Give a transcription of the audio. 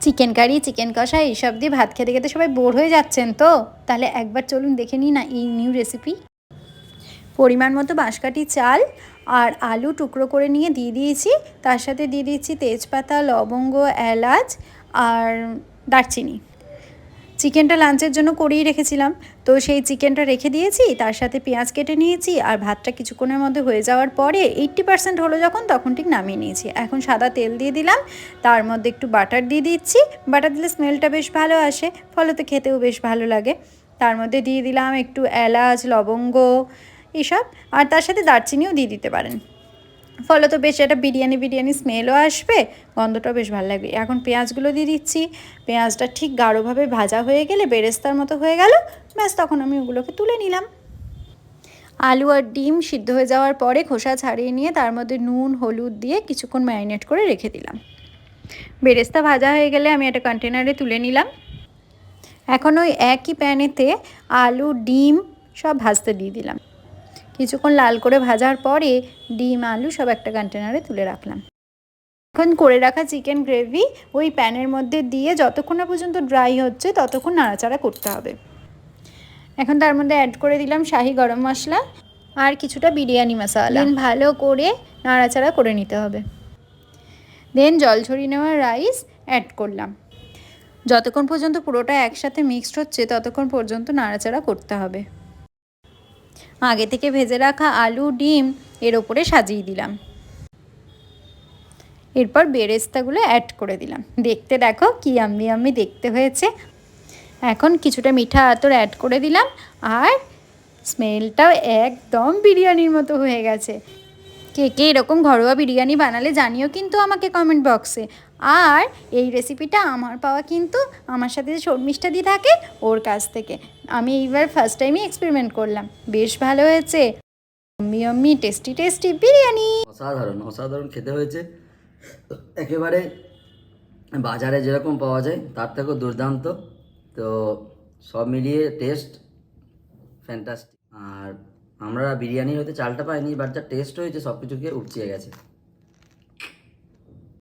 Chicken curry, chicken কষা এইসব দিয়ে ভাত খেতে খেতে সবাই বোর হয়ে যাচ্ছেন তো, তাহলে একবার চলুন দেখে নিই না এই নিউ রেসিপি। পরিমাণ মতো বাঁশকাঠি চাল আর আলু টুকরো করে নিয়ে দিয়ে দিয়েছি, তার সাথে দিয়ে দিচ্ছি তেজপাতা, লবঙ্গ, এলাচ আর দারচিনি। চিকেনটা লাঞ্চের জন্য করেই রেখেছিলাম, তো সেই চিকেনটা রেখে দিয়েছি, তার সাথে পেঁয়াজ কেটে নিয়েছি আর ভাতটা কিছুক্ষণের মধ্যে হয়ে যাওয়ার পরে 80% হলো যখন, তখন ঠিক নামিয়ে নিয়েছি। এখন সাদা তেল দিয়ে দিলাম, তার মধ্যে একটু বাটার দিয়ে দিচ্ছি। বাটার দিলে স্মেলটা বেশ ভালো আসে, ফলত খেতেও বেশ ভালো লাগে। তার মধ্যে দিয়ে দিলাম একটু এলাচ, লবঙ্গ এসব, আর তার সাথে দারচিনিও দিয়ে দিতে পারেন, ফলত বেশ একটা বিরিয়ানি স্মেলও আসবে, গন্ধটাও বেশ ভালো লাগবে। এখন পেঁয়াজগুলো দিয়ে দিচ্ছি। পেঁয়াজটা ঠিক গাঢ়ভাবে ভাজা হয়ে গেলে, বেরেস্তার মতো হয়ে গেল, ব্যাস তখন আমি ওগুলোকে তুলে নিলাম। আলু আর ডিম সিদ্ধ হয়ে যাওয়ার পরে খোসা ছাড়িয়ে নিয়ে তার মধ্যে নুন হলুদ দিয়ে কিছুক্ষণ ম্যারিনেট করে রেখে দিলাম। বেরেস্তা ভাজা হয়ে গেলে আমি একটা কন্টেনারে তুলে নিলাম। এখন ওই একই প্যানেতে আলু ডিম সব ভাজতে দিয়ে দিলাম। কিছুক্ষণ লাল করে ভাজার পরে ডিম আলু সব একটা কন্টেনারে তুলে রাখলাম। এখন করে রাখা চিকেন গ্রেভি ওই প্যানের মধ্যে দিয়ে যতক্ষণ না পর্যন্ত ড্রাই হচ্ছে ততক্ষণ নাড়াচাড়া করতে হবে। এখন তার মধ্যে অ্যাড করে দিলাম শাহি গরম মশলা আর কিছুটা বিরিয়ানি মশলা। দেন ভালো করে নাড়াচাড়া করে নিতে হবে। দেন জল ঝরিয়ে নেওয়া রাইস অ্যাড করলাম। যতক্ষণ পর্যন্ত পুরোটা একসাথে মিক্সড হচ্ছে ততক্ষণ পর্যন্ত নাড়াচাড়া করতে হবে। আগে থেকে ভেজে রাখা আলু ডিম এর ওপরে সাজিয়ে দিলাম। এরপর বেরেস্তাগুলো অ্যাড করে দিলাম। দেখতে দেখো কি আমি দেখতে হয়েছে। এখন কিছুটা মিঠা আতর অ্যাড করে দিলাম, আর স্মেলটাও একদম বিরিয়ানির মতো হয়ে গেছে। কে কে এরকম ঘরোয়া বিরিয়ানি বানালে জানিও কিন্তু আমাকে কমেন্ট বক্সে। আর এই রেসিপিটা আমার পাওয়া কিন্তু আমার সাথে যে শর্মিষ্ঠা দি থাকে ওর কাছ থেকে। আমি এইবার ফার্স্ট টাইমই এক্সপেরিমেন্ট করলাম, বেশ ভালো হয়েছে। Yummy tasty tasty biryani. অসাধারণ খেতে হয়েছে, একেবারে বাজারে যেরকম পাওয়া যায় তার থেকেও দুর্দান্ত। তো সব মিলিয়ে টেস্ট ফ্যান্টাস্টিক। আর আমরা বিরিয়ানির হয়তো চালটা পাইনি, বাট যা টেস্ট হয়েছে সব কিছুকে উপচিয়ে গেছে।